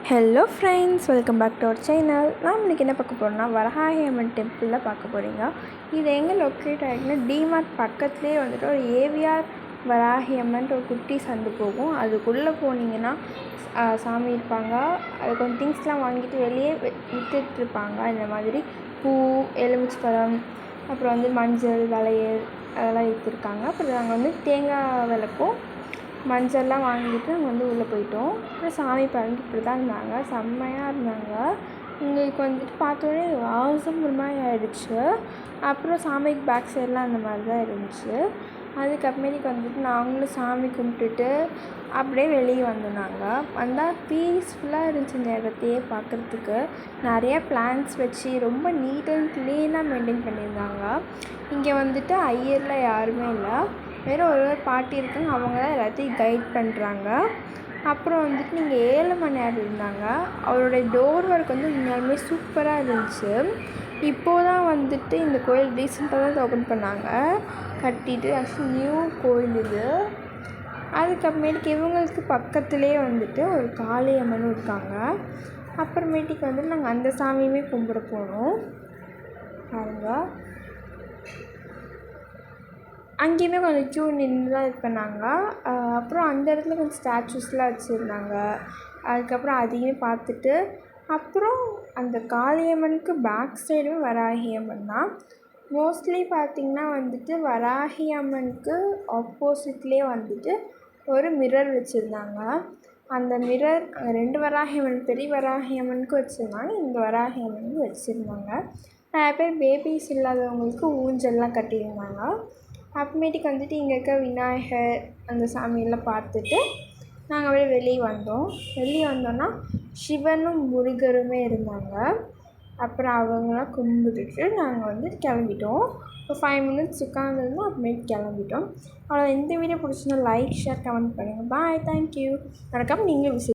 Hello friends, welcome back to our channel. நான் இன்றைக்கி என்ன பார்க்க போகிறோன்னா வரஹாயி அம்மன் டெம்பிளில் பார்க்க போகிறீங்க. இது எங்கே லொக்கேட் ஆகிருக்குன்னா டிமார்ட் பக்கத்துலேயே வந்துட்டு ஒரு ஏவிஆர் வராஹி அம்மன்ட்டு ஒரு குட்டி சந்து போகும். அதுக்குள்ளே போனீங்கன்னா சாமி இருப்பாங்க. அது கொஞ்சம் திங்ஸ்லாம் வாங்கிட்டு வெளியே விற்றுட்ருப்பாங்க. இந்த மாதிரி பூ, எலுமிச்சப்பழம், அப்புறம் வந்து மஞ்சள், வளையல் அதெல்லாம் விற்றுருக்காங்க. அப்புறம் நாங்கள் வந்து தேங்காய் விளக்கும் மஞ்சள்லாம் வாங்கிட்டு நாங்கள் வந்து உள்ளே போயிட்டோம். அப்புறம் சாமி பாருங்க இப்படி தான் இருந்தாங்க, செம்மையாக இருந்தாங்க. எங்களுக்கு வந்துட்டு பார்த்தோன்னே வாசம் ஒரு மாதிரி ஆகிடுச்சு. அப்புறம் சாமிக்கு பேக் சைடெலாம் அந்த மாதிரி தான் இருந்துச்சு. அதுக்கப்புறமேட்டுக்கு வந்துட்டு நாங்களும் சாமி கும்பிட்டுட்டு அப்படியே வெளியே வந்தோம். நாங்கள் வந்தால் பீஸ்ஃபுல்லாக இருந்துச்சு இந்த இடத்தையே பார்க்குறதுக்கு. நிறையா பிளான்ஸ் வச்சு ரொம்ப நீட் அண்ட் க்ளீனாக மெயின்டைன் பண்ணியிருந்தாங்க. இங்கே வந்துட்டு ஐயர்லாம் யாருமே இல்லை, வெறும் ஒரு பாட்டி இருக்காங்க, அவங்க தான் எல்லாத்தையும் கைட் பண்ணுறாங்க. அப்புறம் வந்துட்டு நீங்கள் 7 மணி நேரம் இருந்தாங்க. அவருடைய டோர் ஒர்க் வந்து உண்மையாலுமே சூப்பராக இருந்துச்சு. இப்போது தான் வந்துட்டு இந்த கோயில் ரீசெண்டாக தான் ஓப்பன் பண்ணாங்க, கட்டிட்டு. ஆக்சுவலி நியூ கோயில் இது. அதுக்கப்புறமேட்டுக்கு இவங்களுக்கு பக்கத்துலேயே வந்துட்டு ஒரு காளியம்மனும் இருக்காங்க. அப்புறமேட்டுக்கு வந்துட்டு நாங்கள் அந்த சாமியுமே கும்பிட போனோம் பாருங்க. அங்கேயுமே கொஞ்சம் க்யூ நின்று தான் இது பண்ணாங்க. அப்புறம் அந்த இடத்துல கொஞ்சம் ஸ்டாச்சூஸ்லாம் வச்சுருந்தாங்க. அதுக்கப்புறம் அதையுமே பார்த்துட்டு அப்புறம் அந்த காளியம்மனுக்கு பேக் சைடும் வராஹி அம்மன் தான். மோஸ்ட்லி பார்த்திங்கன்னா வந்துட்டு வராஹி அம்மனுக்கு ஆப்போசிட்லேயே வந்துட்டு ஒரு மிரர் வச்சுருந்தாங்க. அந்த மிரர் 2 வராஹி அம்மன், பெரிய வராஹி அம்மனுக்கு வச்சுருந்தாங்க, இந்த வராஹி அம்மனுக்கு வச்சுருந்தாங்க. நிறைய பேர் பேபிஸ் இல்லாதவங்களுக்கு ஊஞ்சல்லாம் கட்டியிருந்தாங்க. அப்புறமேட்டுக்கு வந்துட்டு இங்கே இருக்க விநாயகர் அந்த சாமியெல்லாம் பார்த்துட்டு நாங்கள் அப்படியே வெளியே வந்தோன்னா சிவனும் முருகருமே இருந்தாங்க. அப்புறம் அவங்களாம் கும்பிட்டுட்டு நாங்கள் வந்து கிளம்பிட்டோம். ஒரு 5 மினிட்ஸ் உட்காந்துருந்தோம், அப்புறமேட்டு கிளம்பிட்டோம். அவ்வளோ. இந்த வீடியோ பிடிச்சிருந்தா லைக், ஷேர், கமெண்ட் பண்ணுங்கள். பாய், தேங்க்யூ. மறக்காமல் நீங்களும் விசிட்